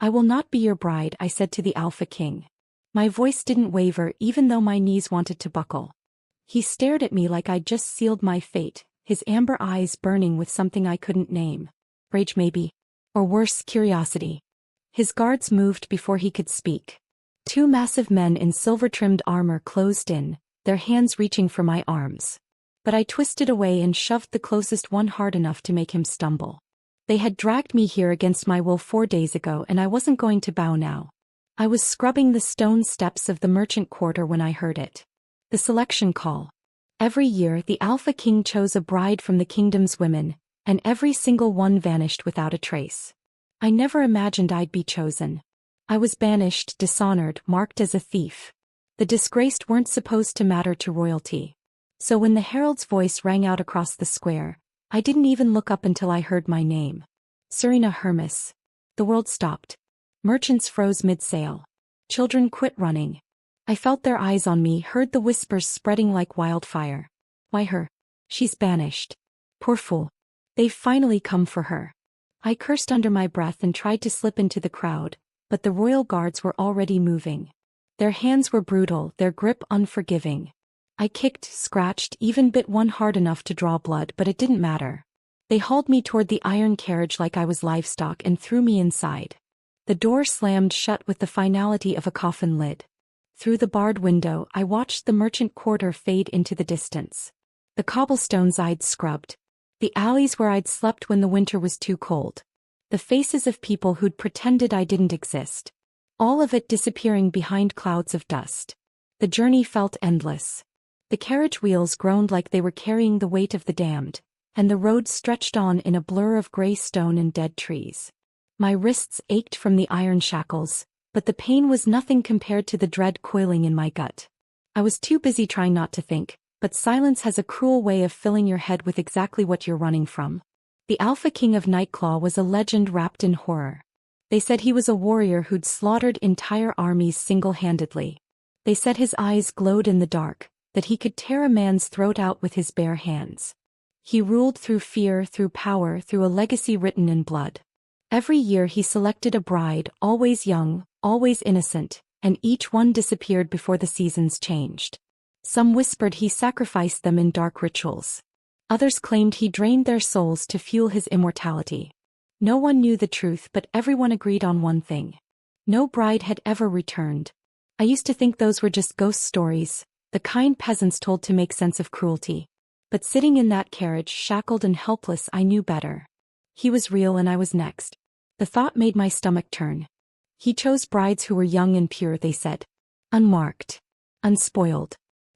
"I will not be your bride," I said to the Alpha King. My voice didn't waver even though my knees wanted to buckle. He stared at me like I'd just sealed my fate, his amber eyes burning with something I couldn't name. Rage maybe. Or worse, curiosity. His guards moved before he could speak. Two massive men in silver-trimmed armor closed in, their hands reaching for my arms. But I twisted away and shoved the closest one hard enough to make him stumble. They had dragged me here against my will 4 days ago and I wasn't going to bow now. I was scrubbing the stone steps of the merchant quarter when I heard it. The selection call. Every year the Alpha King chose a bride from the kingdom's women, and every single one vanished without a trace. I never imagined I'd be chosen. I was banished, dishonored, marked as a thief. The disgraced weren't supposed to matter to royalty. So when the herald's voice rang out across the square, I didn't even look up until I heard my name. Serena Hermes. The world stopped. Merchants froze mid-sail. Children quit running. I felt their eyes on me, heard the whispers spreading like wildfire. Why her? She's banished. Poor fool. They've finally come for her. I cursed under my breath and tried to slip into the crowd, but the royal guards were already moving. Their hands were brutal, their grip unforgiving. I kicked, scratched, even bit one hard enough to draw blood, but it didn't matter. They hauled me toward the iron carriage like I was livestock and threw me inside. The door slammed shut with the finality of a coffin lid. Through the barred window, I watched the merchant quarter fade into the distance. The cobblestones I'd scrubbed. The alleys where I'd slept when the winter was too cold. The faces of people who'd pretended I didn't exist. All of it disappearing behind clouds of dust. The journey felt endless. The carriage wheels groaned like they were carrying the weight of the damned, and the road stretched on in a blur of gray stone and dead trees. My wrists ached from the iron shackles, but the pain was nothing compared to the dread coiling in my gut. I was too busy trying not to think, but silence has a cruel way of filling your head with exactly what you're running from. The Alpha King of Nightclaw was a legend wrapped in horror. They said he was a warrior who'd slaughtered entire armies single-handedly. They said his eyes glowed in the dark, that he could tear a man's throat out with his bare hands. He ruled through fear, through power, through a legacy written in blood. Every year he selected a bride, always young, always innocent, and each one disappeared before the seasons changed. Some whispered he sacrificed them in dark rituals. Others claimed he drained their souls to fuel his immortality. No one knew the truth, but everyone agreed on one thing. No bride had ever returned. I used to think those were just ghost stories, the kind peasants told to make sense of cruelty. But sitting in that carriage, shackled and helpless, I knew better. He was real and I was next. The thought made my stomach turn. He chose brides who were young and pure, they said. Unmarked. Unspoiled.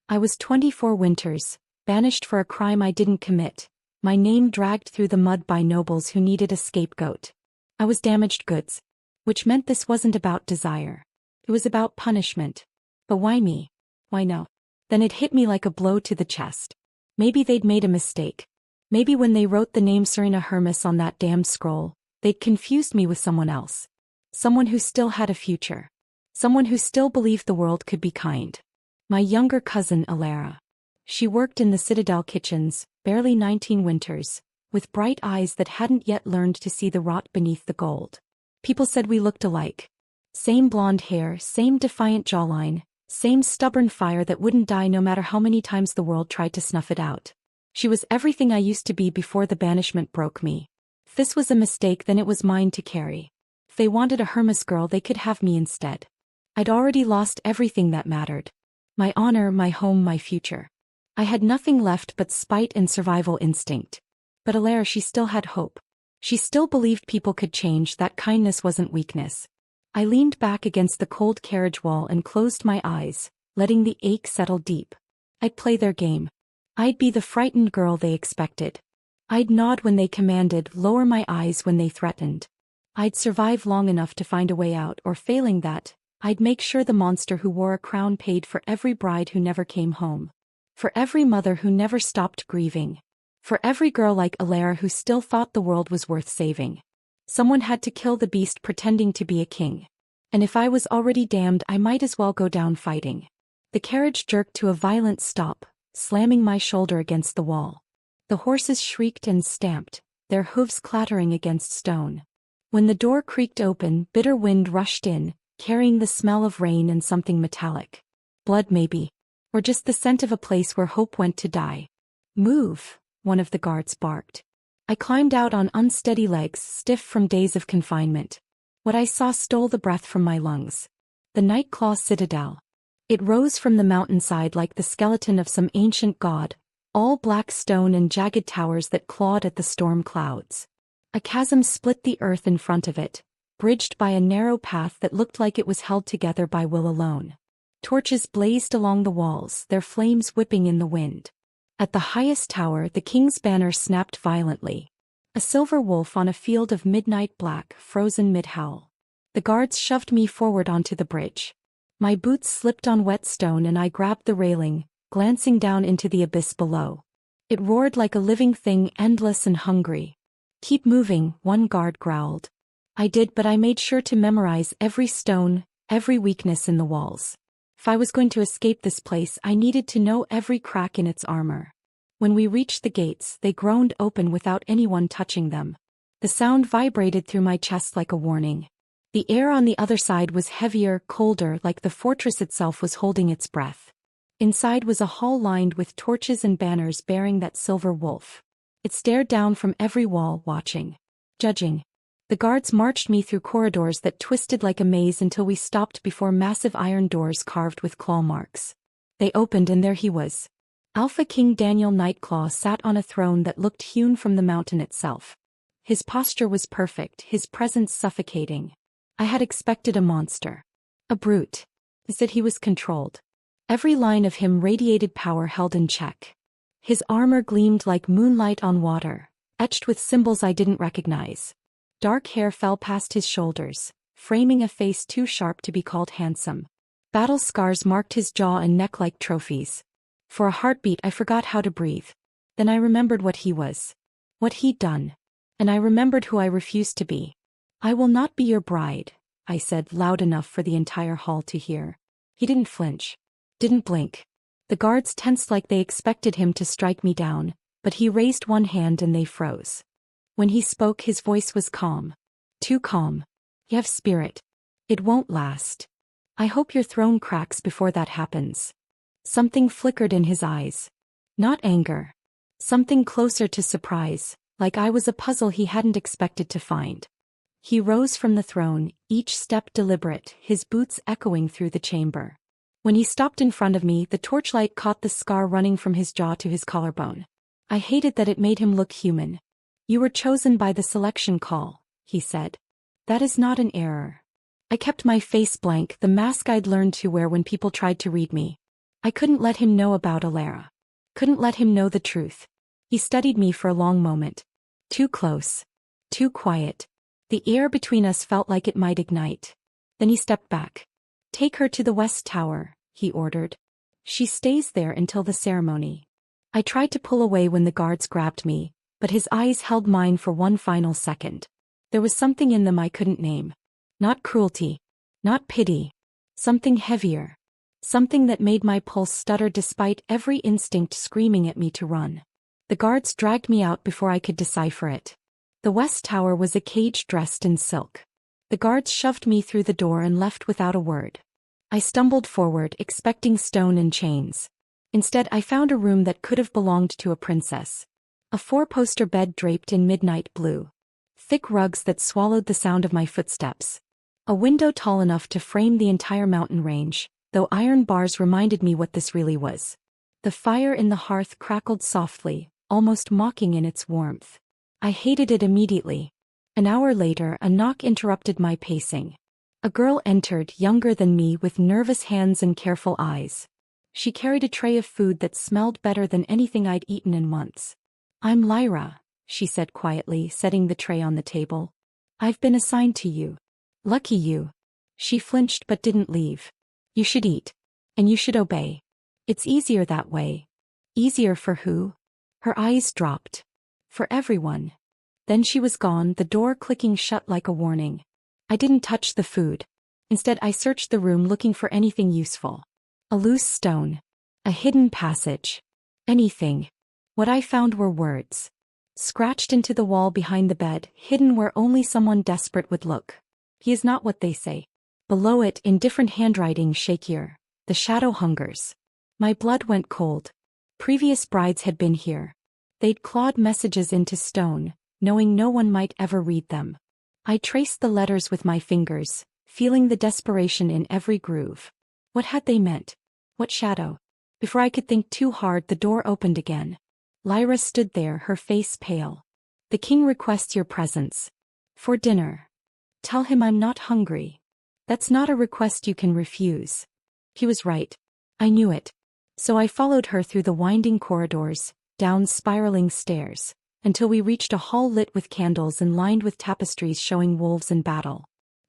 I was 24 winters, banished for a crime I didn't commit, my name dragged through the mud by nobles who needed a scapegoat. I was damaged goods. Which meant this wasn't about desire. It was about punishment. But why me? Why no? Then it hit me like a blow to the chest. Maybe they'd made a mistake. Maybe when they wrote the name Serena Hermes on that damned scroll, they'd confused me with someone else. Someone who still had a future. Someone who still believed the world could be kind. My younger cousin Alara. She worked in the Citadel kitchens, barely 19 winters, with bright eyes that hadn't yet learned to see the rot beneath the gold. People said we looked alike. Same blonde hair, same defiant jawline, same stubborn fire that wouldn't die no matter how many times the world tried to snuff it out. She was everything I used to be before the banishment broke me. If this was a mistake, then it was mine to carry. If they wanted a Hermes girl, they could have me instead. I'd already lost everything that mattered. My honor, my home, my future. I had nothing left but spite and survival instinct. But Alara, she still had hope. She still believed people could change, that kindness wasn't weakness. I leaned back against the cold carriage wall and closed my eyes, letting the ache settle deep. I'd play their game. I'd be the frightened girl they expected. I'd nod when they commanded, lower my eyes when they threatened. I'd survive long enough to find a way out, or failing that, I'd make sure the monster who wore a crown paid for every bride who never came home. For every mother who never stopped grieving. For every girl like Alara who still thought the world was worth saving. Someone had to kill the beast pretending to be a king. And if I was already damned, I might as well go down fighting. The carriage jerked to a violent stop, slamming my shoulder against the wall. The horses shrieked and stamped, their hooves clattering against stone. When the door creaked open, bitter wind rushed in, carrying the smell of rain and something metallic. Blood maybe. Or just the scent of a place where hope went to die. "Move," one of the guards barked. I climbed out on unsteady legs, stiff from days of confinement. What I saw stole the breath from my lungs. The Nightclaw Citadel. It rose from the mountainside like the skeleton of some ancient god, all black stone and jagged towers that clawed at the storm clouds. A chasm split the earth in front of it, bridged by a narrow path that looked like it was held together by will alone. Torches blazed along the walls, their flames whipping in the wind. At the highest tower, the king's banner snapped violently. A silver wolf on a field of midnight black, frozen mid-howl. The guards shoved me forward onto the bridge. My boots slipped on wet stone and I grabbed the railing, glancing down into the abyss below. It roared like a living thing, endless and hungry. "Keep moving," one guard growled. I did, but I made sure to memorize every stone, every weakness in the walls. If I was going to escape this place, I needed to know every crack in its armor. When we reached the gates, they groaned open without anyone touching them. The sound vibrated through my chest like a warning. The air on the other side was heavier, colder, like the fortress itself was holding its breath. Inside was a hall lined with torches and banners bearing that silver wolf. It stared down from every wall, watching. Judging. The guards marched me through corridors that twisted like a maze until we stopped before massive iron doors carved with claw marks. They opened and there he was. Alpha King Daniel Nightclaw sat on a throne that looked hewn from the mountain itself. His posture was perfect, his presence suffocating. I had expected a monster. A brute. Instead he was controlled. Every line of him radiated power held in check. His armor gleamed like moonlight on water, etched with symbols I didn't recognize. Dark hair fell past his shoulders, framing a face too sharp to be called handsome. Battle scars marked his jaw and neck like trophies. For a heartbeat I forgot how to breathe. Then I remembered what he was. What he'd done. And I remembered who I refused to be. "I will not be your bride," I said loud enough for the entire hall to hear. He didn't flinch. Didn't blink. The guards tensed like they expected him to strike me down, but he raised one hand and they froze. When he spoke, his voice was calm. Too calm. "You have spirit. It won't last. I hope your throne cracks before that happens." Something flickered in his eyes. Not anger. Something closer to surprise, like I was a puzzle he hadn't expected to find. He rose from the throne, each step deliberate, his boots echoing through the chamber. When he stopped in front of me, the torchlight caught the scar running from his jaw to his collarbone. I hated that it made him look human. "You were chosen by the selection call," he said. "That is not an error." I kept my face blank, the mask I'd learned to wear when people tried to read me. I couldn't let him know about Alara. Couldn't let him know the truth. He studied me for a long moment. Too close. Too quiet. The air between us felt like it might ignite. Then he stepped back. "Take her to the West Tower," he ordered. "She stays there until the ceremony." I tried to pull away when the guards grabbed me, but his eyes held mine for one final second. There was something in them I couldn't name. Not cruelty. Not pity. Something heavier. Something that made my pulse stutter despite every instinct screaming at me to run. The guards dragged me out before I could decipher it. The West Tower was a cage dressed in silk. The guards shoved me through the door and left without a word. I stumbled forward, expecting stone and chains. Instead, I found a room that could have belonged to a princess. A four-poster bed draped in midnight blue. Thick rugs that swallowed the sound of my footsteps. A window tall enough to frame the entire mountain range, though iron bars reminded me what this really was. The fire in the hearth crackled softly, almost mocking in its warmth. I hated it immediately. An hour later, a knock interrupted my pacing. A girl entered, younger than me, with nervous hands and careful eyes. She carried a tray of food that smelled better than anything I'd eaten in months. "I'm Lyra," she said quietly, setting the tray on the table. "I've been assigned to you." "Lucky you." She flinched but didn't leave. "You should eat. And you should obey. It's easier that way." "Easier for who?" Her eyes dropped. "For everyone." Then she was gone, the door clicking shut like a warning. I didn't touch the food. Instead, I searched the room looking for anything useful. A loose stone. A hidden passage. Anything. What I found were words. scratched into the wall behind the bed, hidden where only someone desperate would look. He is not what they say. Below it, in different handwriting, shakier, the shadow hungers. My blood went cold. Previous brides had been here. They'd clawed messages into stone, knowing no one might ever read them. I traced the letters with my fingers, feeling the desperation in every groove. What had they meant? What shadow? Before I could think too hard, the door opened again. Lyra stood there, her face pale. The king requests your presence. For dinner. Tell him I'm not hungry. That's not a request you can refuse. He was right. I knew it. So I followed her through the winding corridors, down spiraling stairs, until we reached a hall lit with candles and lined with tapestries showing wolves in battle.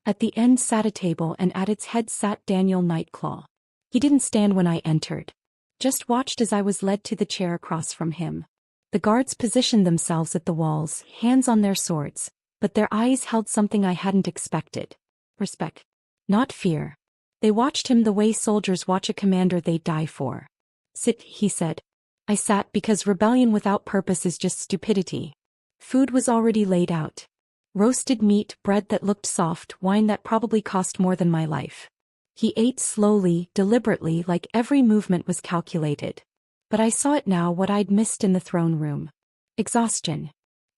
At the end sat a table, and at its head sat Daniel Nightclaw. He didn't stand when I entered. Just watched as I was led to the chair across from him. The guards positioned themselves at the walls, hands on their swords, but their eyes held something I hadn't expected. Respect. Not fear. They watched him the way soldiers watch a commander they die for. Sit, he said. I sat because rebellion without purpose is just stupidity. Food was already laid out. Roasted meat, bread that looked soft, wine that probably cost more than my life. He ate slowly, deliberately, like every movement was calculated. But I saw it now, what I'd missed in the throne room. Exhaustion.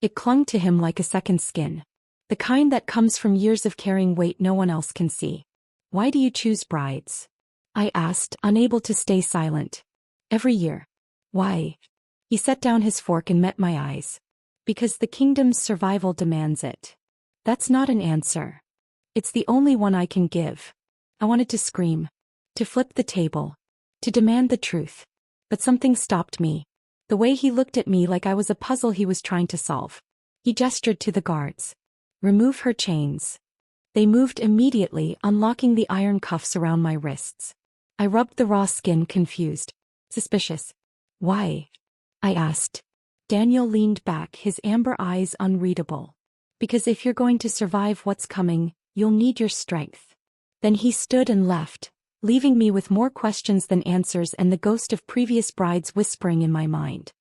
It clung to him like a second skin. The kind that comes from years of carrying weight no one else can see. Why do you choose brides? I asked, unable to stay silent. Every year. Why? He set down his fork and met my eyes. Because the kingdom's survival demands it. That's not an answer. It's the only one I can give. I wanted to scream. To flip the table. To demand the truth. But something stopped me. The way he looked at me, like I was a puzzle he was trying to solve. He gestured to the guards. Remove her chains. They moved immediately, unlocking the iron cuffs around my wrists. I rubbed the raw skin, confused. Suspicious. Why? I asked. Daniel leaned back, his amber eyes unreadable. Because if you're going to survive what's coming, you'll need your strength. Then he stood and left, leaving me with more questions than answers and the ghost of previous brides whispering in my mind.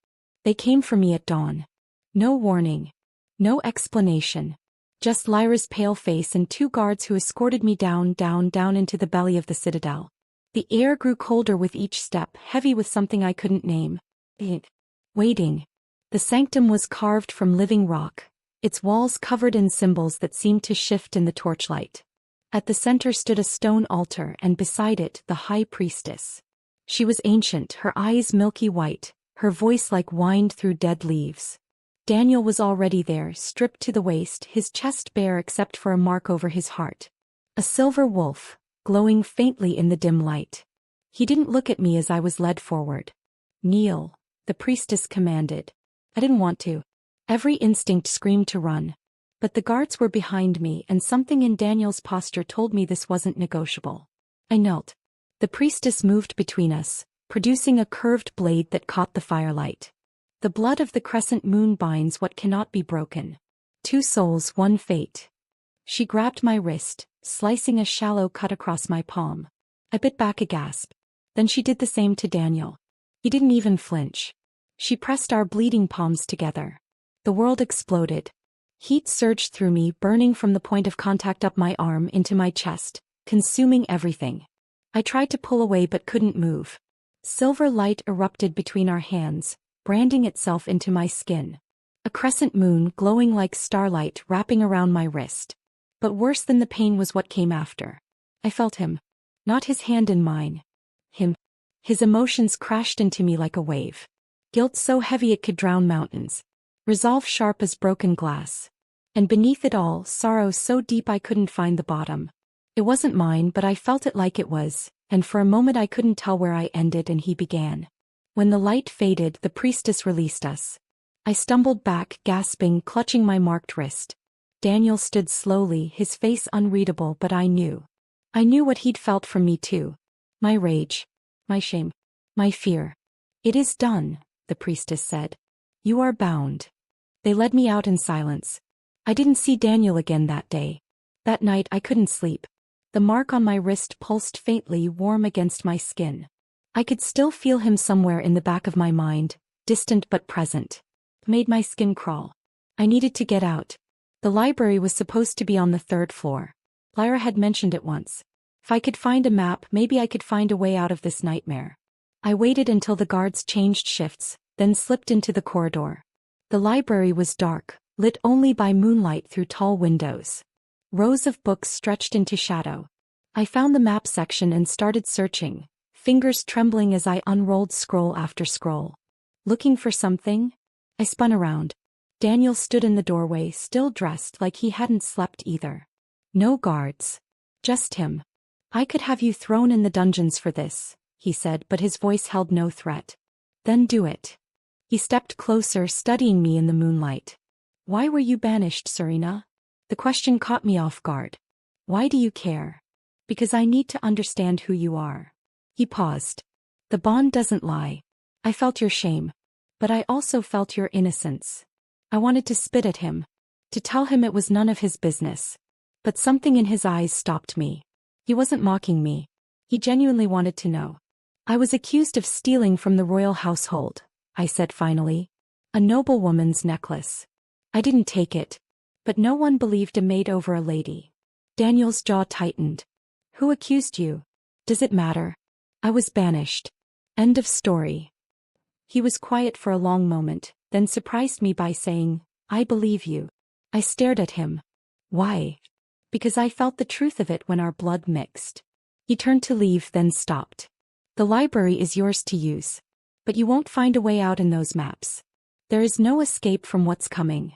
They came for me at dawn. No warning. No explanation. Just Lyra's pale face and two guards who escorted me down into the belly of the citadel. The air grew colder with each step, heavy with something I couldn't name. Waiting. The sanctum was carved from living rock, its walls covered in symbols that seemed to shift in the torchlight. At the center stood a stone altar, and beside it the high priestess. She was ancient, her eyes milky white, her voice like wind through dead leaves. Daniel was already there, stripped to the waist, his chest bare except for a mark over his heart. A silver wolf, glowing faintly in the dim light. He didn't look at me as I was led forward. Kneel, the priestess commanded. I didn't want to. Every instinct screamed to run. But the guards were behind me, and something in Daniel's posture told me this wasn't negotiable. I knelt. The priestess moved between us, producing a curved blade that caught the firelight. The blood of the crescent moon binds what cannot be broken. 2 souls, 1 fate. She grabbed my wrist, slicing a shallow cut across my palm. I bit back a gasp. Then she did the same to Daniel. He didn't even flinch. She pressed our bleeding palms together. The world exploded. Heat surged through me, burning from the point of contact up my arm into my chest, consuming everything. I tried to pull away but couldn't move. Silver light erupted between our hands, branding itself into my skin. A crescent moon glowing like starlight wrapping around my wrist. But worse than the pain was what came after. I felt him. Not his hand in mine. Him. His emotions crashed into me like a wave. Guilt so heavy it could drown mountains. Resolve sharp as broken glass. And beneath it all, sorrow so deep I couldn't find the bottom. It wasn't mine, but I felt it like it was, and for a moment I couldn't tell where I ended and he began. When the light faded, the priestess released us. I stumbled back, gasping, clutching my marked wrist. Daniel stood slowly, his face unreadable, but I knew. I knew what he'd felt from me too. My rage. My shame. My fear. It is done, the priestess said. You are bound. They led me out in silence. I didn't see Daniel again that day. That night I couldn't sleep. The mark on my wrist pulsed faintly, warm against my skin. I could still feel him somewhere in the back of my mind, distant but present. made my skin crawl. I needed to get out. The library was supposed to be on the 3rd floor. Lyra had mentioned it once. If I could find a map, maybe I could find a way out of this nightmare. I waited until the guards changed shifts, then slipped into the corridor. The library was dark, lit only by moonlight through tall windows. Rows of books stretched into shadow. I found the map section and started searching, fingers trembling as I unrolled scroll after scroll. Looking for something? I spun around. Daniel stood in the doorway, still dressed like he hadn't slept either. No guards. Just him. I could have you thrown in the dungeons for this, he said, but his voice held no threat. Then do it. He stepped closer, studying me in the moonlight. Why were you banished, Serena? The question caught me off guard. Why do you care? Because I need to understand who you are. He paused. The bond doesn't lie. I felt your shame. But I also felt your innocence. I wanted to spit at him. To tell him it was none of his business. But something in his eyes stopped me. He wasn't mocking me. He genuinely wanted to know. I was accused of stealing from the royal household, I said finally. A noblewoman's necklace. I didn't take it. But no one believed a maid over a lady. Daniel's jaw tightened. Who accused you? Does it matter? I was banished. End of story. He was quiet for a long moment, then surprised me by saying, I believe you. I stared at him. Why? Because I felt the truth of it when our blood mixed. He turned to leave, then stopped. The library is yours to use. But you won't find a way out in those maps. There is no escape from what's coming.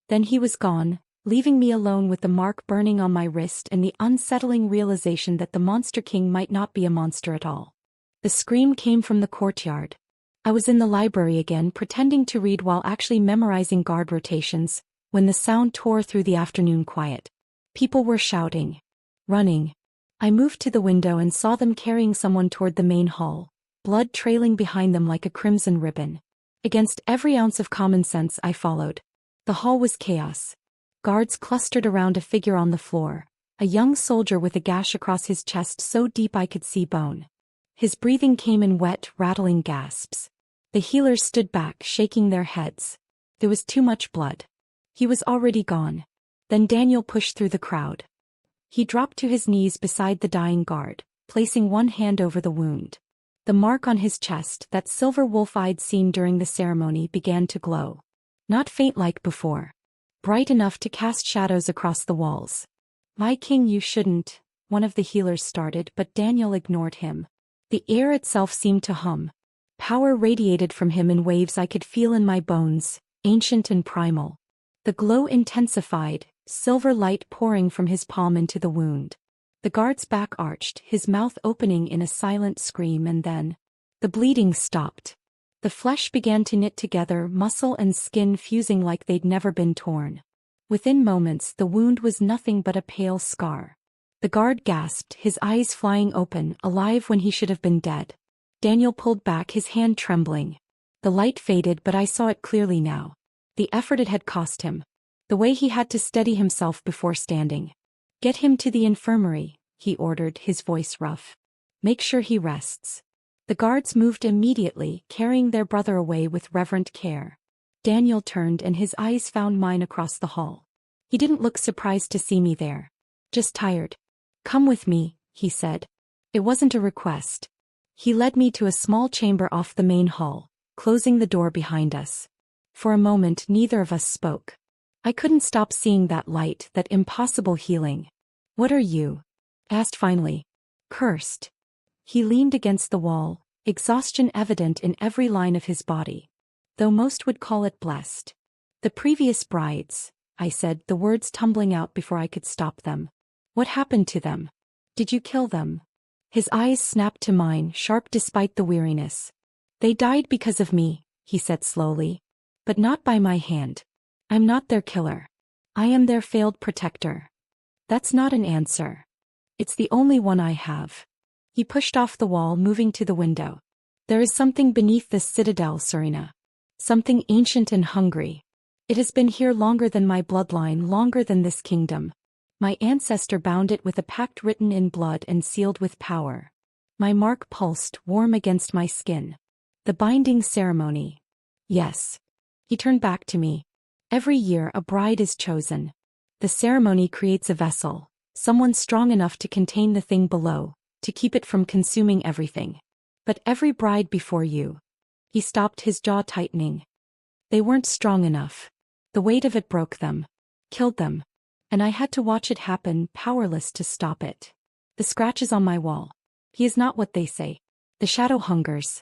Then he was gone, leaving me alone with the mark burning on my wrist and the unsettling realization that the Monster King might not be a monster at all. The scream came from the courtyard. I was in the library again, pretending to read while actually memorizing guard rotations, when the sound tore through the afternoon quiet. People were shouting. Running. I moved to the window and saw them carrying someone toward the main hall, blood trailing behind them like a crimson ribbon. Against every ounce of common sense I followed. The hall was chaos. Guards clustered around a figure on the floor, a young soldier with a gash across his chest so deep I could see bone. His breathing came in wet, rattling gasps. The healers stood back, shaking their heads. There was too much blood. He was already gone. Then Daniel pushed through the crowd. He dropped to his knees beside the dying guard, placing one hand over the wound. The mark on his chest, that silver wolf I'd seen during the ceremony, began to glow. Not faint like before. Bright enough to cast shadows across the walls. My king, you shouldn't, one of the healers started, but Daniel ignored him. The air itself seemed to hum. Power radiated from him in waves I could feel in my bones, ancient and primal. The glow intensified, silver light pouring from his palm into the wound. The guard's back arched, his mouth opening in a silent scream, and then the bleeding stopped. The flesh began to knit together, muscle and skin fusing like they'd never been torn. Within moments the wound was nothing but a pale scar. The guard gasped, his eyes flying open, alive when he should have been dead. Daniel pulled back, his hand trembling. The light faded, but I saw it clearly now. The effort it had cost him. The way he had to steady himself before standing. Get him to the infirmary, he ordered, his voice rough. Make sure he rests. The guards moved immediately, carrying their brother away with reverent care. Daniel turned and his eyes found mine across the hall. He didn't look surprised to see me there. Just tired. Come with me, he said. It wasn't a request. He led me to a small chamber off the main hall, closing the door behind us. For a moment neither of us spoke. I couldn't stop seeing that light, that impossible healing. What are you? Asked finally. Cursed. He leaned against the wall, exhaustion evident in every line of his body. Though most would call it blessed. The previous brides, I said, the words tumbling out before I could stop them. What happened to them? Did you kill them? His eyes snapped to mine, sharp despite the weariness. They died because of me, he said slowly. But not by my hand. I'm not their killer. I am their failed protector. That's not an answer. It's the only one I have. He pushed off the wall, moving to the window. There is something beneath this citadel, Serena. Something ancient and hungry. It has been here longer than my bloodline, longer than this kingdom. My ancestor bound it with a pact written in blood and sealed with power. My mark pulsed, warm against my skin. The binding ceremony. Yes. He turned back to me. Every year a bride is chosen. The ceremony creates a vessel, someone strong enough to contain the thing below, to keep it from consuming everything. But every bride before you. He stopped, his jaw tightening. They weren't strong enough. The weight of it broke them. Killed them. And I had to watch it happen, powerless to stop it. The scratches on my wall. He is not what they say. The shadow hungers.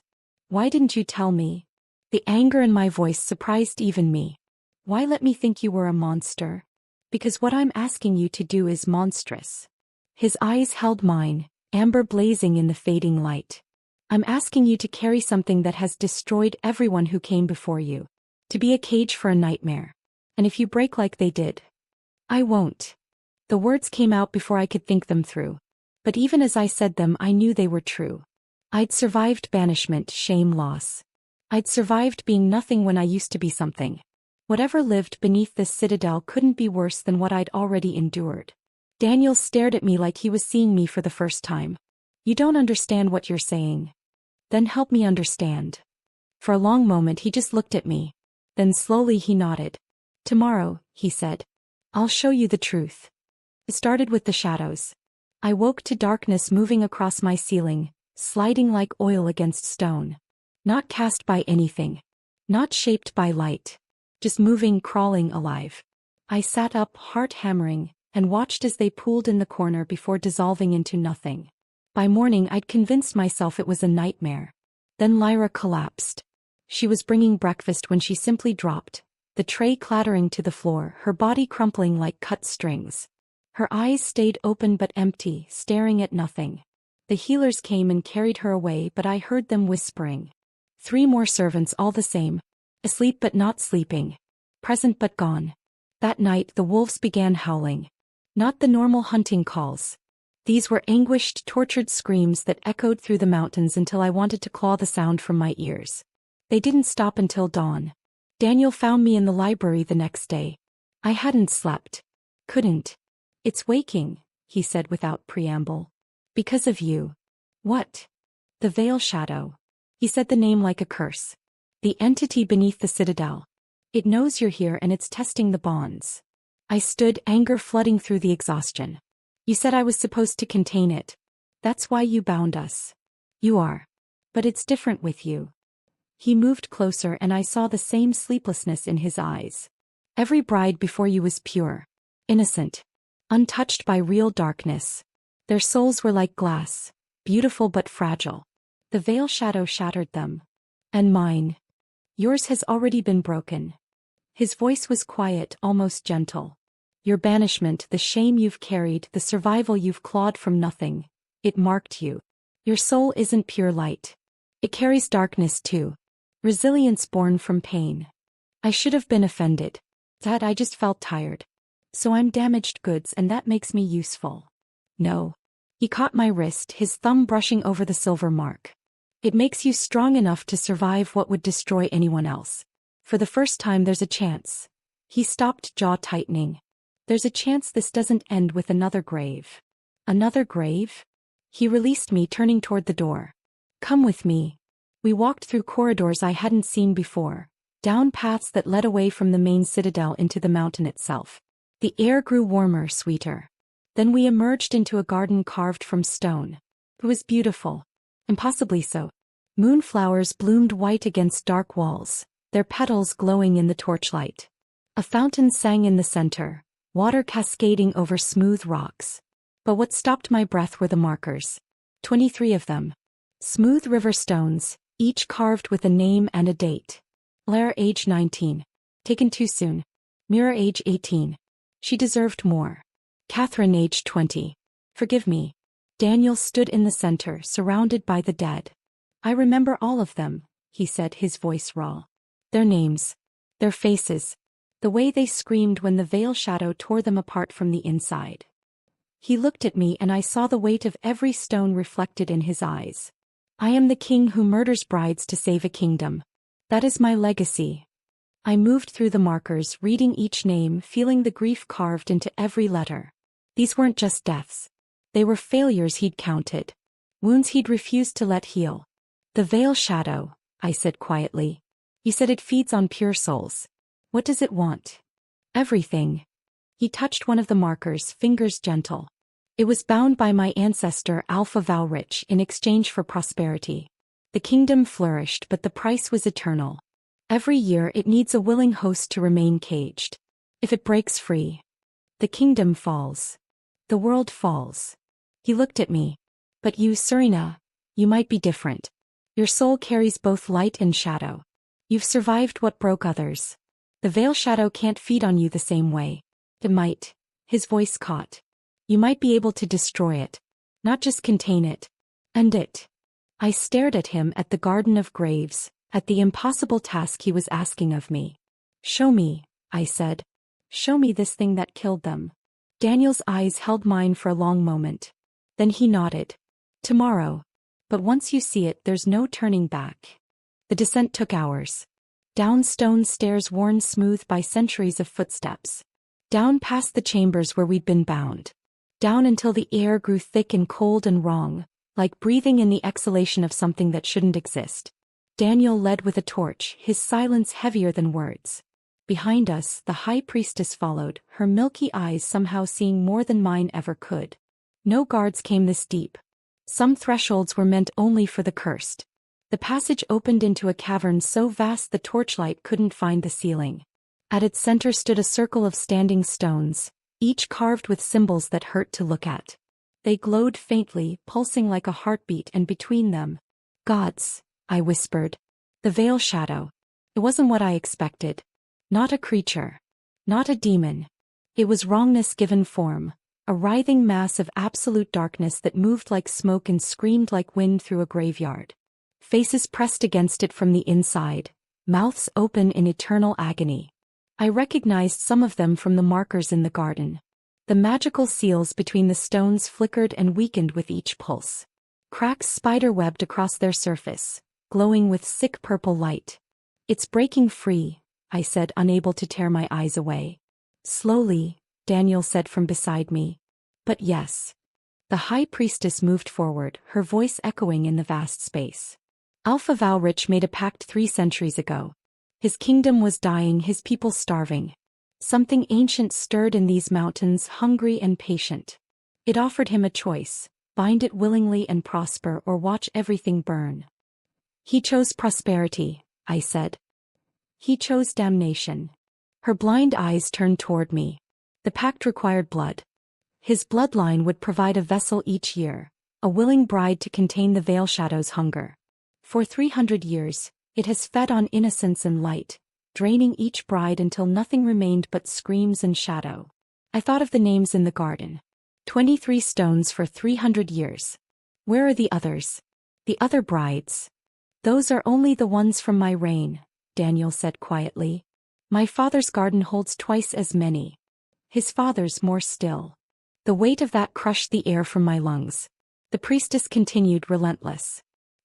Why didn't you tell me? The anger in my voice surprised even me. Why let me think you were a monster? Because what I'm asking you to do is monstrous. His eyes held mine, amber blazing in the fading light. I'm asking you to carry something that has destroyed everyone who came before you. To be a cage for a nightmare. And if you break like they did, I won't. The words came out before I could think them through. But even as I said them, I knew they were true. I'd survived banishment, shame, loss. I'd survived being nothing when I used to be something. Whatever lived beneath this citadel couldn't be worse than what I'd already endured. Daniel stared at me like he was seeing me for the first time. You don't understand what you're saying. Then help me understand. For a long moment he just looked at me. Then slowly he nodded. Tomorrow, he said. I'll show you the truth. It started with the shadows. I woke to darkness moving across my ceiling, sliding like oil against stone. Not cast by anything. Not shaped by light. Just moving, crawling, alive. I sat up, heart hammering, and watched as they pooled in the corner before dissolving into nothing. By morning I'd convinced myself it was a nightmare. Then Lyra collapsed. She was bringing breakfast when she simply dropped, the tray clattering to the floor, her body crumpling like cut strings. Her eyes stayed open but empty, staring at nothing. The healers came and carried her away, but I heard them whispering. 3 more servants, all the same. Asleep but not sleeping. Present but gone. That night the wolves began howling. Not the normal hunting calls. These were anguished, tortured screams that echoed through the mountains until I wanted to claw the sound from my ears. They didn't stop until dawn. Daniel found me in the library the next day. I hadn't slept. Couldn't. It's waking, he said without preamble. Because of you. What? The Veil Shadow. He said the name like a curse. The entity beneath the citadel. It knows you're here and it's testing the bonds. I stood, anger flooding through the exhaustion. You said I was supposed to contain it. That's why you bound us. You are. But it's different with you. He moved closer and I saw the same sleeplessness in his eyes. Every bride before you was pure. Innocent. Untouched by real darkness. Their souls were like glass. Beautiful but fragile. The Veil Shadow shattered them. And mine. Yours has already been broken. His voice was quiet, almost gentle. Your banishment, the shame you've carried, the survival you've clawed from nothing. It marked you. Your soul isn't pure light. It carries darkness too. Resilience born from pain. I should have been offended. That I just felt tired. So I'm damaged goods and that makes me useful. No. He caught my wrist, his thumb brushing over the silver mark. It makes you strong enough to survive what would destroy anyone else. For the first time there's a chance. He stopped, jaw tightening. There's a chance this doesn't end with another grave. Another grave? He released me, turning toward the door. Come with me. We walked through corridors I hadn't seen before, down paths that led away from the main citadel into the mountain itself. The air grew warmer, sweeter. Then we emerged into a garden carved from stone. It was beautiful. Impossibly so. Moonflowers bloomed white against dark walls, their petals glowing in the torchlight. A fountain sang in the center, water cascading over smooth rocks. But what stopped my breath were the markers. 23 of them. Smooth river stones, each carved with a name and a date. Lara, age 19. Taken too soon. Mira, age 18. She deserved more. Catherine, age 20. Forgive me. Daniel stood in the center, surrounded by the dead. I remember all of them, he said, his voice raw. Their names. Their faces. The way they screamed when the Veil Shadow tore them apart from the inside. He looked at me and I saw the weight of every stone reflected in his eyes. I am the king who murders brides to save a kingdom. That is my legacy. I moved through the markers, reading each name, feeling the grief carved into every letter. These weren't just deaths. They were failures he'd counted. Wounds he'd refused to let heal. The Veil Shadow, I said quietly. You said it feeds on pure souls. What does it want? Everything. He touched one of the markers, fingers gentle. It was bound by my ancestor Alpha Valrich in exchange for prosperity. The kingdom flourished, but the price was eternal. Every year it needs a willing host to remain caged. If it breaks free, the kingdom falls. The world falls. He looked at me. But you, Serena, you might be different. Your soul carries both light and shadow. You've survived what broke others. The veil shadow can't feed on you the same way. It might. His voice caught. You might be able to destroy it. Not just contain it. End it. I stared at him, at the Garden of Graves, at the impossible task he was asking of me. Show me, I said. Show me this thing that killed them. Daniel's eyes held mine for a long moment. Then he nodded. Tomorrow. But once you see it, there's no turning back. The descent took hours. Down stone stairs worn smooth by centuries of footsteps. Down past the chambers where we'd been bound. Down until the air grew thick and cold and wrong, like breathing in the exhalation of something that shouldn't exist. Daniel led with a torch, his silence heavier than words. Behind us, the high priestess followed, her milky eyes somehow seeing more than mine ever could. No guards came this deep. Some thresholds were meant only for the cursed. The passage opened into a cavern so vast the torchlight couldn't find the ceiling. At its center stood a circle of standing stones, each carved with symbols that hurt to look at. They glowed faintly, pulsing like a heartbeat, and between them, gods, I whispered. The veil shadow. It wasn't what I expected. Not a creature. Not a demon. It was wrongness given form, a writhing mass of absolute darkness that moved like smoke and screamed like wind through a graveyard. Faces pressed against it from the inside, mouths open in eternal agony. I recognized some of them from the markers in the garden. The magical seals between the stones flickered and weakened with each pulse. Cracks spider-webbed across their surface, glowing with sick purple light. It's breaking free, I said, unable to tear my eyes away. Slowly, Daniel said from beside me. But yes. The high priestess moved forward, her voice echoing in the vast space. Alpha Valrich made a pact 3 centuries ago. His kingdom was dying, his people starving. Something ancient stirred in these mountains, hungry and patient. It offered him a choice: bind it willingly and prosper, or watch everything burn. He chose prosperity, I said. He chose damnation. Her blind eyes turned toward me. The pact required blood. His bloodline would provide a vessel each year, a willing bride to contain the veil shadow's hunger. For 300 years, it has fed on innocence and light, draining each bride until nothing remained but screams and shadow. I thought of the names in the garden. 23 stones for 300 years. Where are the others? The other brides? Those are only the ones from my reign, Daniel said quietly. My father's garden holds twice as many. His father's more still. The weight of that crushed the air from my lungs. The priestess continued, relentless.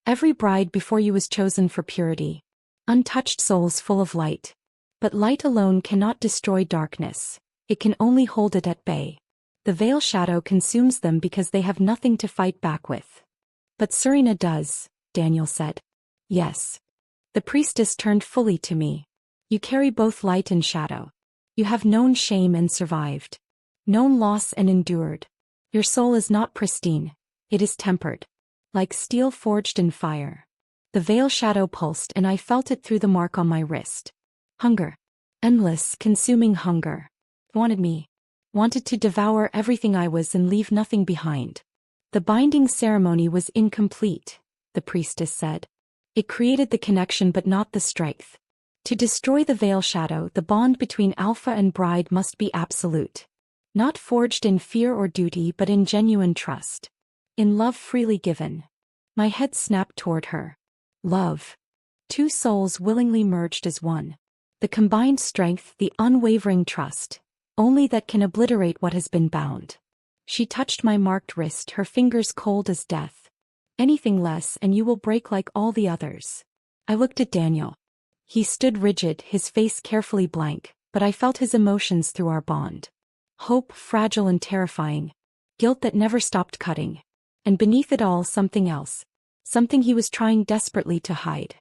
Every bride before you was chosen for purity. Untouched souls full of light. But light alone cannot destroy darkness. It can only hold it at bay. The veil shadow consumes them because they have nothing to fight back with. But Serena does, Daniel said. Yes. The priestess turned fully to me. You carry both light and shadow. You have known shame and survived. Known loss and endured. Your soul is not pristine. It is tempered. Like steel forged in fire. The veil shadow pulsed, and I felt it through the mark on my wrist. Hunger. Endless, consuming hunger. Wanted me. Wanted to devour everything I was and leave nothing behind. The binding ceremony was incomplete, the priestess said. It created the connection but not the strength. To destroy the veil shadow, the bond between alpha and bride must be absolute. Not forged in fear or duty but in genuine trust. In love freely given. My head snapped toward her. Love. 2 souls willingly merged as one. The combined strength, the unwavering trust. Only that can obliterate what has been bound. She touched my marked wrist, her fingers cold as death. Anything less and you will break like all the others. I looked at Daniel. He stood rigid, his face carefully blank, but I felt his emotions through our bond. Hope, fragile and terrifying. Guilt that never stopped cutting. And beneath it all, something else. Something he was trying desperately to hide.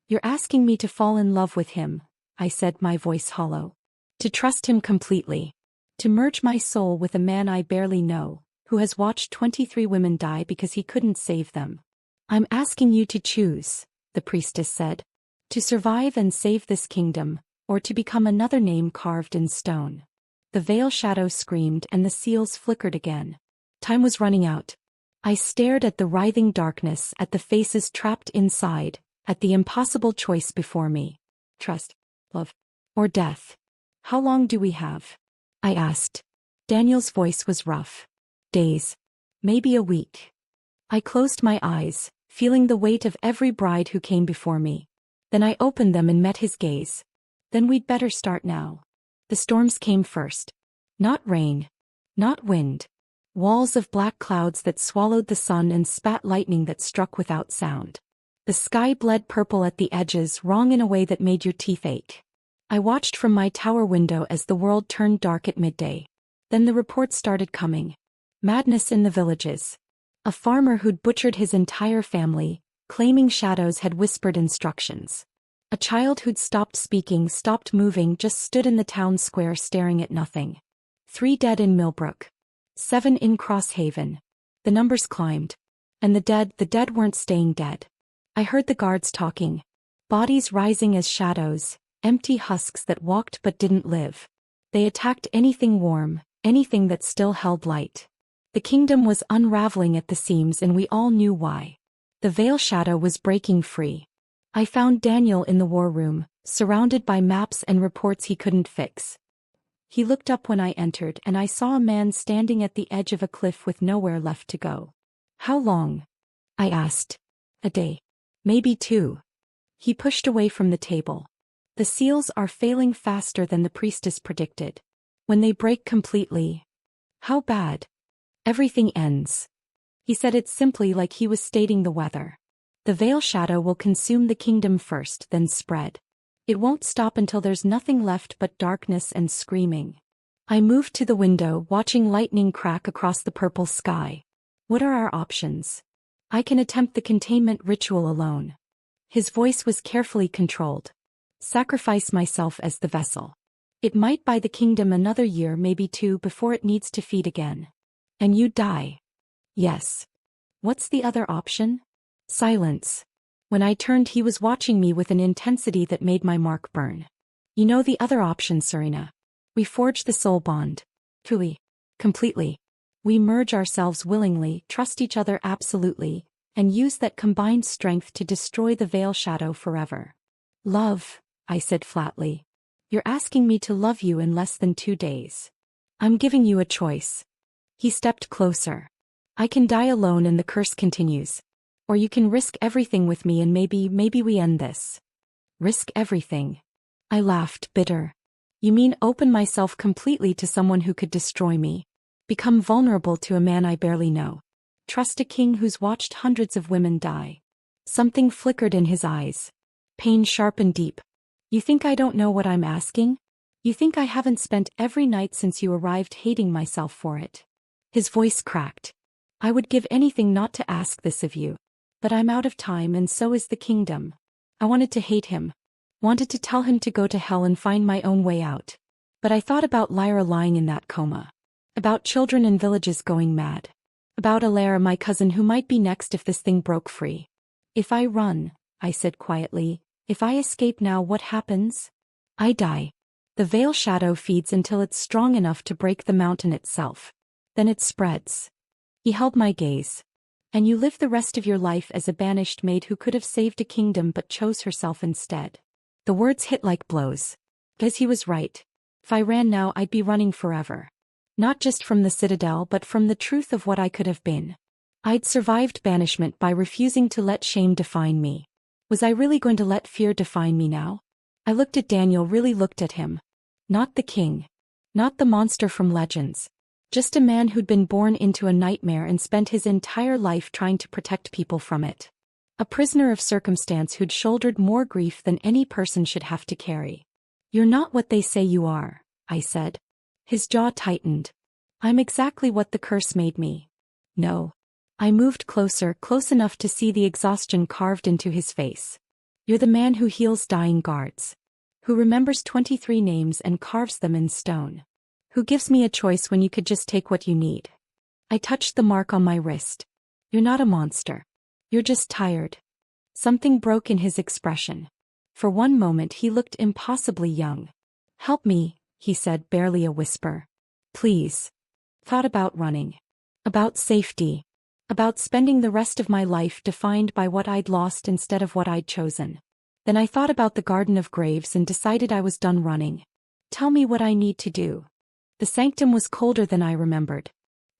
You're asking me to fall in love with him, I said, my voice hollow. To trust him completely. To merge my soul with a man I barely know, who has watched 23 women die because he couldn't save them. I'm asking you to choose, the priestess said. To survive and save this kingdom, or to become another name carved in stone. The veil shadow screamed and the seals flickered again. Time was running out. I stared at the writhing darkness, at the faces trapped inside, at the impossible choice before me. Trust, love, or death. How long do we have? I asked. Daniel's voice was rough. Days. Maybe a week. I closed my eyes, feeling the weight of every bride who came before me. Then I opened them and met his gaze. Then we'd better start now. The storms came first. Not rain. Not wind. Walls of black clouds that swallowed the sun and spat lightning that struck without sound. The sky bled purple at the edges, wrong in a way that made your teeth ache. I watched from my tower window as the world turned dark at midday. Then the reports started coming. Madness in the villages. A farmer who'd butchered his entire family, claiming shadows had whispered instructions. A child who'd stopped speaking, stopped moving, just stood in the town square staring at nothing. 3 dead in Millbrook. 7 in Crosshaven. The numbers climbed. And the dead weren't staying dead. I heard the guards talking. Bodies rising as shadows, empty husks that walked but didn't live. They attacked anything warm, anything that still held light. The kingdom was unraveling at the seams and we all knew why. The veil shadow was breaking free. I found Daniel in the war room, surrounded by maps and reports he couldn't fix. He looked up when I entered and I saw a man standing at the edge of a cliff with nowhere left to go. How long? I asked. A day. Maybe 2. He pushed away from the table. The seals are failing faster than the priestess predicted. When they break completely. How bad? Everything ends. He said it simply, like he was stating the weather. The veil shadow will consume the kingdom first, then spread. It won't stop until there's nothing left but darkness and screaming. I moved to the window, watching lightning crack across the purple sky. What are our options? I can attempt the containment ritual alone. His voice was carefully controlled. Sacrifice myself as the vessel. It might buy the kingdom another year, maybe 2, before it needs to feed again. And you die. Yes. What's the other option? Silence. When I turned, he was watching me with an intensity that made my mark burn. You know the other option, Serena. We forge the soul bond. Truly. Completely. We merge ourselves willingly, trust each other absolutely, and use that combined strength to destroy the veil shadow forever. Love, I said flatly. You're asking me to love you in less than 2 days. I'm giving you a choice. He stepped closer. I can die alone and the curse continues. Or you can risk everything with me and maybe we end this. Risk everything. I laughed, bitter. You mean open myself completely to someone who could destroy me? Become vulnerable to a man I barely know? Trust a king who's watched hundreds of women die? Something flickered in his eyes. Pain sharp and deep. You think I don't know what I'm asking? You think I haven't spent every night since you arrived hating myself for it? His voice cracked. I would give anything not to ask this of you. But I'm out of time and so is the kingdom. I wanted to hate him. Wanted to tell him to go to hell and find my own way out. But I thought about Lyra lying in that coma. About children in villages going mad. About Alara, my cousin, who might be next if this thing broke free. If I run, I said quietly, if I escape now, what happens? I die. The veil shadow feeds until it's strong enough to break the mountain itself. Then it spreads. He held my gaze. And you live the rest of your life as a banished maid who could have saved a kingdom but chose herself instead. The words hit like blows. Because he was right. If I ran now, I'd be running forever. Not just from the citadel but from the truth of what I could have been. I'd survived banishment by refusing to let shame define me. Was I really going to let fear define me now? I looked at Daniel, really looked at him. Not the king. Not the monster from legends. Just a man who'd been born into a nightmare and spent his entire life trying to protect people from it. A prisoner of circumstance who'd shouldered more grief than any person should have to carry. You're not what they say you are, I said. His jaw tightened. I'm exactly what the curse made me. No. I moved closer, close enough to see the exhaustion carved into his face. You're the man who heals dying guards. Who remembers 23 names and carves them in stone. Who gives me a choice when you could just take what you need. I touched the mark on my wrist. You're not a monster. You're just tired. Something broke in his expression. For one moment he looked impossibly young. Help me, he said, barely a whisper. Please. Thought about running. About safety. About spending the rest of my life defined by what I'd lost instead of what I'd chosen. Then I thought about the Garden of Graves and decided I was done running. Tell me what I need to do. The sanctum was colder than I remembered.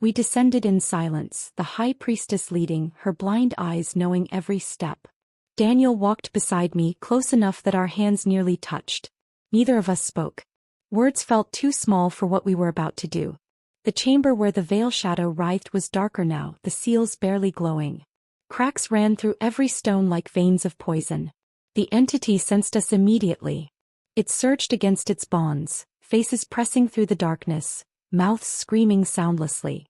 We descended in silence, the high priestess leading, her blind eyes knowing every step. Daniel walked beside me, close enough that our hands nearly touched. Neither of us spoke. Words felt too small for what we were about to do. The chamber where the veil shadow writhed was darker now, the seals barely glowing. Cracks ran through every stone like veins of poison. The entity sensed us immediately. It surged against its bonds, faces pressing through the darkness, mouths screaming soundlessly.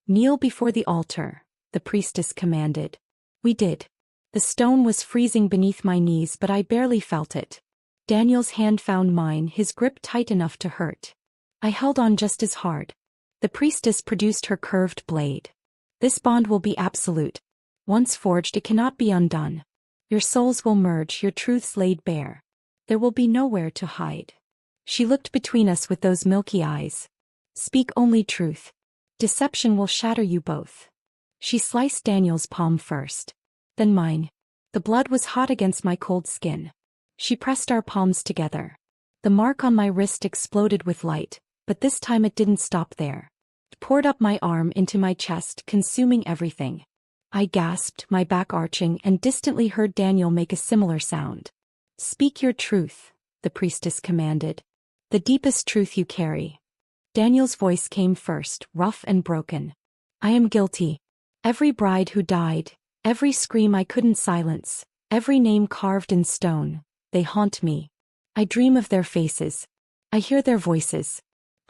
Kneel before the altar, the priestess commanded. We did. The stone was freezing beneath my knees, but I barely felt it. Daniel's hand found mine, his grip tight enough to hurt. I held on just as hard. The priestess produced her curved blade. This bond will be absolute. Once forged, it cannot be undone. Your souls will merge, your truths laid bare. There will be nowhere to hide. She looked between us with those milky eyes. Speak only truth. Deception will shatter you both. She sliced Daniel's palm first. Then mine. The blood was hot against my cold skin. She pressed our palms together. The mark on my wrist exploded with light, but this time it didn't stop there. It poured up my arm into my chest, consuming everything. I gasped, my back arching, and distantly heard Daniel make a similar sound. Speak your truth, the priestess commanded. The deepest truth you carry. Daniel's voice came first, rough and broken. I am guilty. Every bride who died, every scream I couldn't silence, every name carved in stone, they haunt me. I dream of their faces. I hear their voices.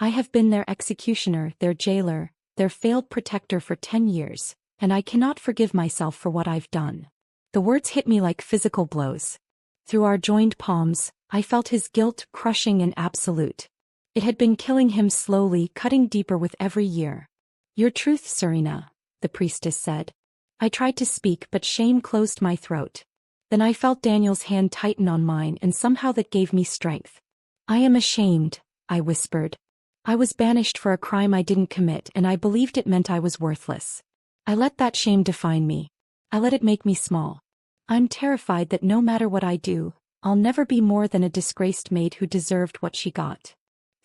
I have been their executioner, their jailer, their failed protector for 10 years, and I cannot forgive myself for what I've done. The words hit me like physical blows. Through our joined palms, I felt his guilt crushing and absolute. It had been killing him slowly, cutting deeper with every year. Your truth, Serena, the priestess said. I tried to speak, but shame closed my throat. Then I felt Daniel's hand tighten on mine, and somehow that gave me strength. I am ashamed, I whispered. I was banished for a crime I didn't commit, and I believed it meant I was worthless. I let that shame define me. I let it make me small. I'm terrified that no matter what I do, I'll never be more than a disgraced maid who deserved what she got.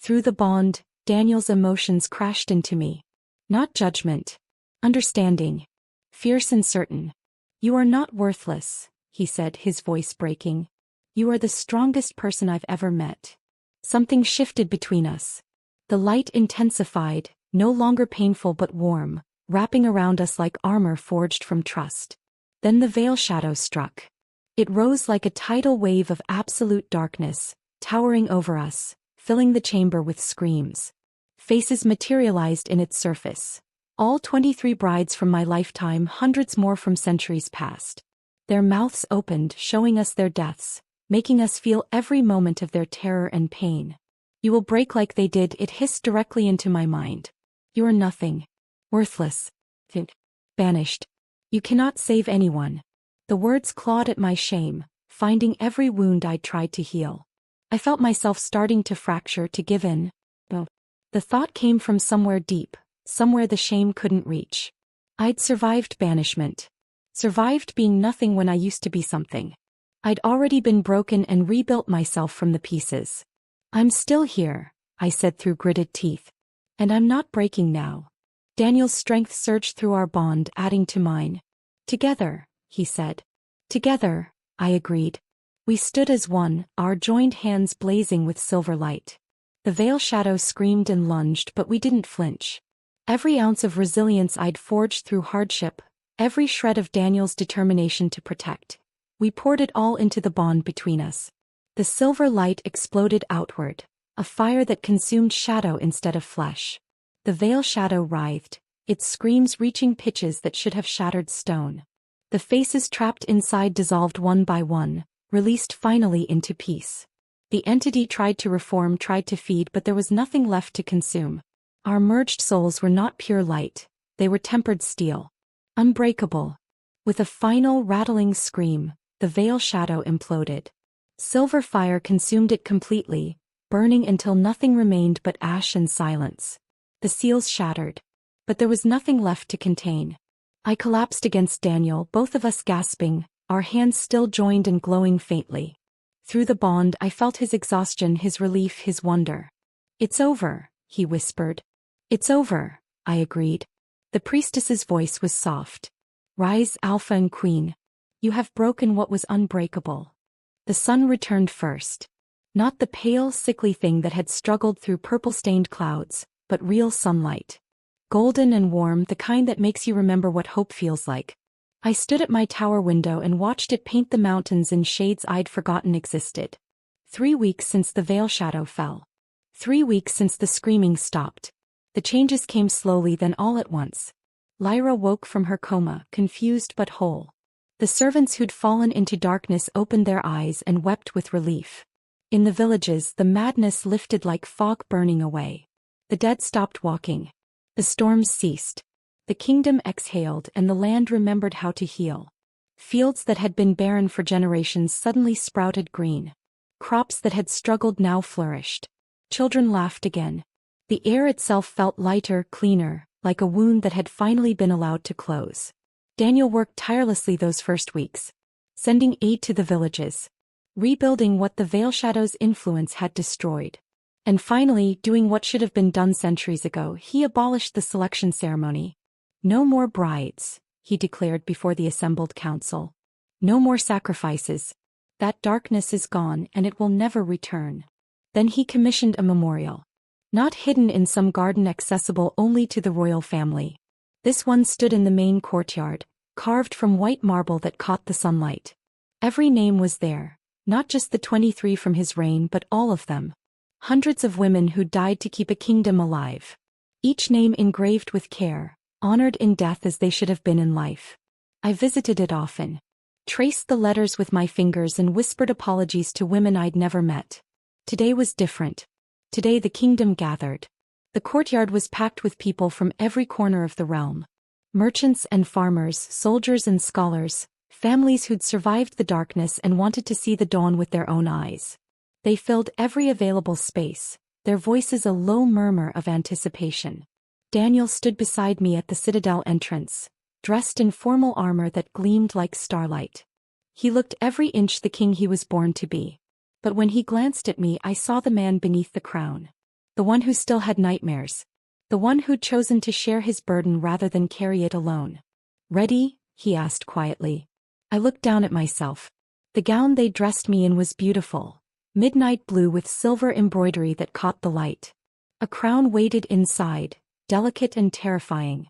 Through the bond, Daniel's emotions crashed into me. Not judgment. Understanding. Fierce and certain. You are not worthless, he said, his voice breaking. You are the strongest person I've ever met. Something shifted between us. The light intensified, no longer painful but warm, wrapping around us like armor forged from trust. Then the veil shadow struck. It rose like a tidal wave of absolute darkness, towering over us, filling the chamber with screams. Faces materialized in its surface. All 23 brides from my lifetime, hundreds more from centuries past. Their mouths opened, showing us their deaths, making us feel every moment of their terror and pain. You will break like they did, it hissed directly into my mind. You are nothing. Worthless. Banished. You cannot save anyone. The words clawed at my shame, finding every wound I'd tried to heal. I felt myself starting to fracture, to give in. The thought came from somewhere deep, somewhere the shame couldn't reach. I'd survived banishment. Survived being nothing when I used to be something. I'd already been broken and rebuilt myself from the pieces. I'm still here, I said through gritted teeth. And I'm not breaking now. Daniel's strength surged through our bond, adding to mine. Together, he said. Together, I agreed. We stood as one, our joined hands blazing with silver light. The veil shadow screamed and lunged, but we didn't flinch. Every ounce of resilience I'd forged through hardship, every shred of Daniel's determination to protect, we poured it all into the bond between us. The silver light exploded outward, a fire that consumed shadow instead of flesh. The veil shadow writhed, its screams reaching pitches that should have shattered stone. The faces trapped inside dissolved one by one, released finally into peace. The entity tried to reform, tried to feed, but there was nothing left to consume. Our merged souls were not pure light, they were tempered steel. Unbreakable. With a final rattling scream, the veil shadow imploded. Silver fire consumed it completely, burning until nothing remained but ash and silence. The seals shattered. But there was nothing left to contain. I collapsed against Daniel, both of us gasping, our hands still joined and glowing faintly. Through the bond I felt his exhaustion, his relief, his wonder. "It's over," he whispered. "It's over," I agreed. The priestess's voice was soft. "Rise, Alpha and Queen. You have broken what was unbreakable." The sun returned first. Not the pale, sickly thing that had struggled through purple-stained clouds, but real sunlight. Golden and warm, the kind that makes you remember what hope feels like. I stood at my tower window and watched it paint the mountains in shades I'd forgotten existed. 3 weeks since the veil shadow fell. 3 weeks since the screaming stopped. The changes came slowly, then all at once. Lyra woke from her coma, confused but whole. The servants who'd fallen into darkness opened their eyes and wept with relief. In the villages, the madness lifted like fog burning away. The dead stopped walking. The storms ceased. The kingdom exhaled and the land remembered how to heal. Fields that had been barren for generations suddenly sprouted green. Crops that had struggled now flourished. Children laughed again. The air itself felt lighter, cleaner, like a wound that had finally been allowed to close. Daniel worked tirelessly those first weeks, sending aid to the villages, rebuilding what the veil shadow's influence had destroyed. And finally, doing what should have been done centuries ago, he abolished the selection ceremony. "No more brides," he declared before the assembled council. "No more sacrifices. That darkness is gone and it will never return." Then he commissioned a memorial. Not hidden in some garden accessible only to the royal family. This one stood in the main courtyard, carved from white marble that caught the sunlight. Every name was there, not just the 23 from his reign but all of them. Hundreds of women who died to keep a kingdom alive. Each name engraved with care, honored in death as they should have been in life. I visited it often. Traced the letters with my fingers and whispered apologies to women I'd never met. Today was different. Today the kingdom gathered. The courtyard was packed with people from every corner of the realm. Merchants and farmers, soldiers and scholars, families who'd survived the darkness and wanted to see the dawn with their own eyes. They filled every available space, their voices a low murmur of anticipation. Daniel stood beside me at the citadel entrance, dressed in formal armor that gleamed like starlight. He looked every inch the king he was born to be. But when he glanced at me, I saw the man beneath the crown. The one who still had nightmares. The one who'd chosen to share his burden rather than carry it alone. "Ready?" he asked quietly. I looked down at myself. The gown they dressed me in was beautiful. Midnight blue with silver embroidery that caught the light. A crown waited inside, delicate and terrifying.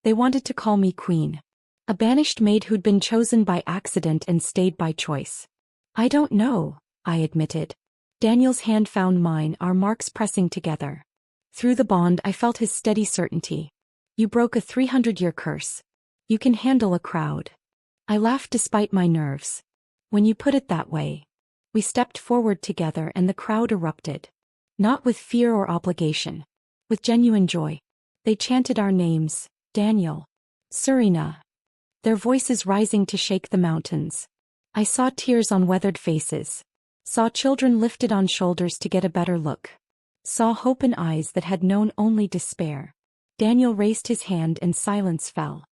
They wanted to call me queen. A banished maid who'd been chosen by accident and stayed by choice. "I don't know," I admitted. Daniel's hand found mine, our marks pressing together. Through the bond I felt his steady certainty. "You broke a 300-year curse. You can handle a crowd." I laughed despite my nerves. "When you put it that way." We stepped forward together and the crowd erupted. Not with fear or obligation. With genuine joy. They chanted our names, Daniel, Serena. Their voices rising to shake the mountains. I saw tears on weathered faces. Saw children lifted on shoulders to get a better look. Saw hope in eyes that had known only despair. Daniel raised his hand and silence fell.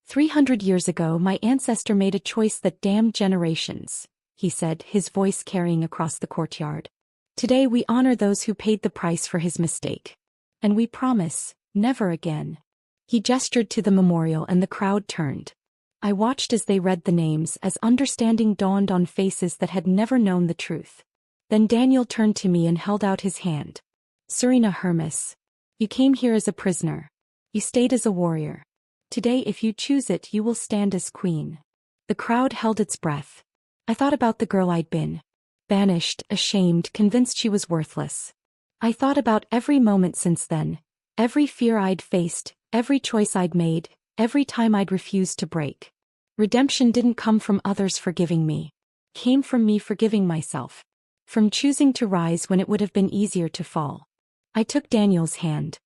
300 years ago my ancestor made a choice that damned generations, he said, his voice carrying across the courtyard. Today we honor those who paid the price for his mistake. And we promise, never again. He gestured to the memorial and the crowd turned. I watched as they read the names, as understanding dawned on faces that had never known the truth. Then Daniel turned to me and held out his hand. "Serena Hermes. You came here as a prisoner. You stayed as a warrior. Today if you choose it you will stand as queen." The crowd held its breath. I thought about the girl I'd been. Banished, ashamed, convinced she was worthless. I thought about every moment since then, every fear I'd faced, every choice I'd made, every time I'd refused to break. Redemption didn't come from others forgiving me. came from me forgiving myself. From choosing to rise when it would have been easier to fall. I took Daniel's hand.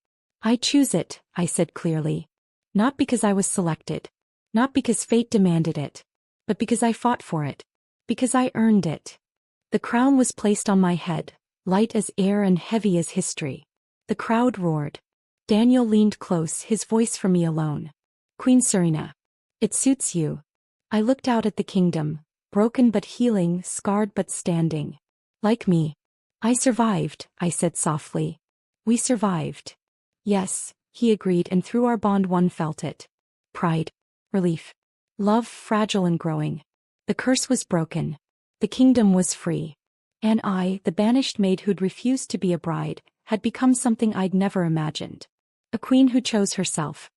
I choose it, I said clearly. Not because I was selected. Not because fate demanded it. But because I fought for it. Because I earned it. The crown was placed on my head, light as air and heavy as history. The crowd roared. Daniel leaned close, his voice for me alone. Queen Serena. It suits you. I looked out at the kingdom, broken but healing, scarred but standing. Like me. I survived, I said softly. We survived. Yes, he agreed, and through our bond one felt it. Pride. Relief. Love, fragile and growing. The curse was broken. The kingdom was free. And I, the banished maid who'd refused to be a bride, had become something I'd never imagined. A queen who chose herself.